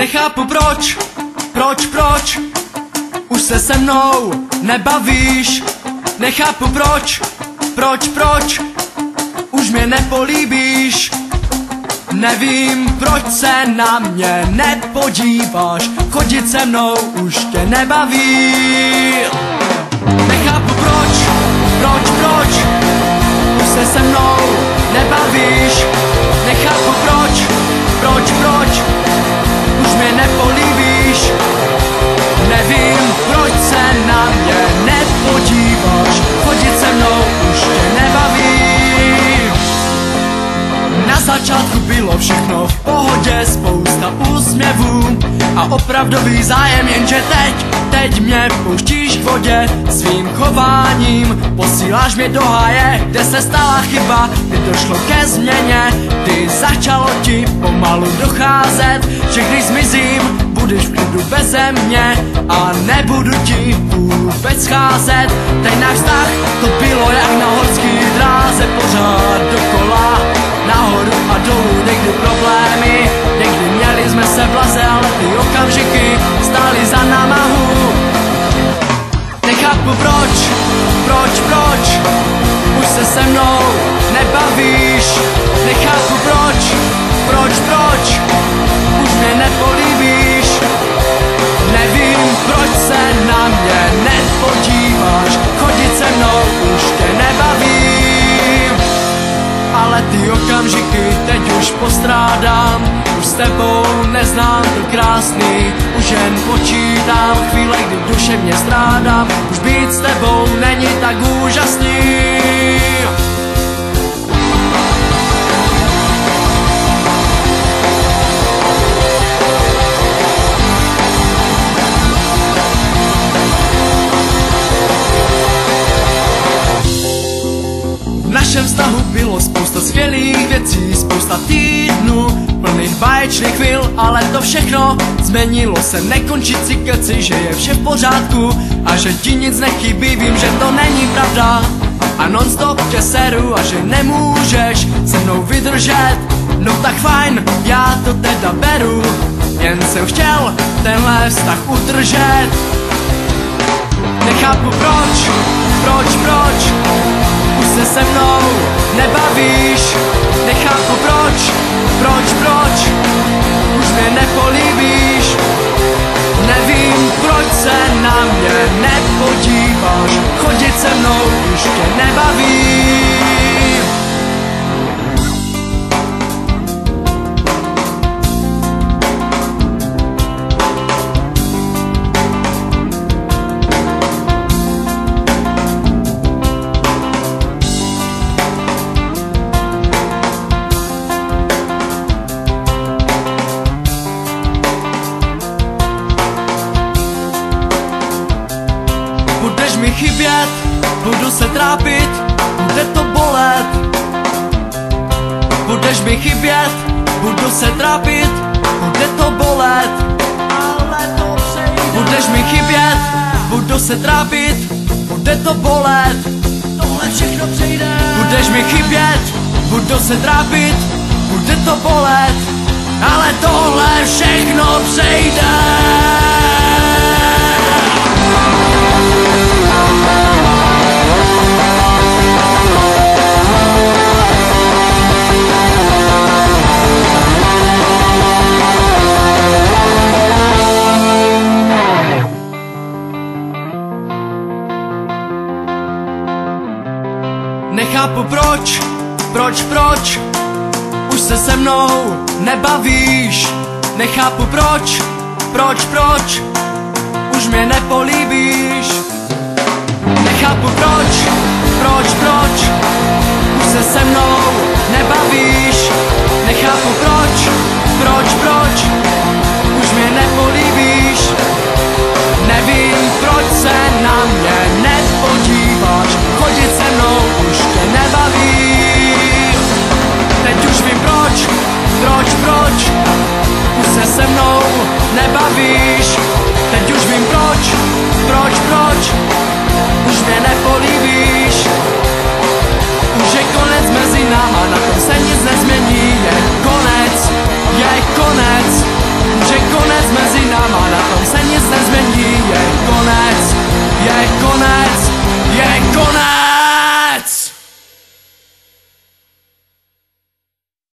Nechápu proč už se mnou nebavíš. Nechápu proč už mě nepolíbíš. Nevím, proč se na mě nepodíváš, chodit se mnou už tě nebaví. Nechápu proč už se mnou nebavíš. Nechápu proč už mě nepolíbíš. Nevím, proč se na mě nepodíváš, chodit se mnou už tě nebaví. Na začátku bylo všechno v pohodě, spousta úsměvů a opravdový zájem, jenže teď mě pouštíš k vodě. Svým chováním posíláš mě do háje, kde se stala chyba, kdy došlo ke změně, kdy začalo ti pomalu docházet, že když zmizím, budeš v klidu beze mě a nebudu ti vůbec scházet. Ten náš vztah, to bylo jak na horský dráze, pořád dokola, nahoru a dolů, někdy problémy, někdy měli jsme se blaze, ale ty okamžiky stály za námahu. Nechápu proč už se mnou nebavíš. Nechápu proč už mě nepolíbíš. Nevím, proč se na mě nepodíváš, chodit se mnou už tě nebaví. Ale ty okamžiky teď už postrádám, už s tebou neznám to krásný, už jen počítám chvíle, kdy duše mě strádám, už být s tebou není tak úžasný. V našem vztahu bylo spousta skvělých věcí, spousta týdnů plných báječných chvil, ale to všechno změnilo se, nekončící keci, že je vše v pořádku a že ti nic nechybí, vím, že to není pravda a non-stop tě seru a že nemůžeš se mnou vydržet. No tak fajn, já to teda beru, jen jsem chtěl tenhle vztah udržet. Nechápu proč už se mnou nebavíš. Nechápu proč už mě nepolíbíš. Nevím, proč se na mě nepodíváš, chodit se mnou už tě nebaví. Budeš mi chybět, budu se trápit, bude to bolet. Budeš mi chybět, budu se trápit, bude to bolet. Ale to přejde. Budeš mi chybět, budu se trápit, bude to bolet. Tohle všechno přejde. Budeš mi chybět, budu se trápit, bude to bolet. Ale tohle všechno přejde. Nechápu proč už se mnou nebavíš. Nechápu proč už mě nepolíbíš. Nechápu proč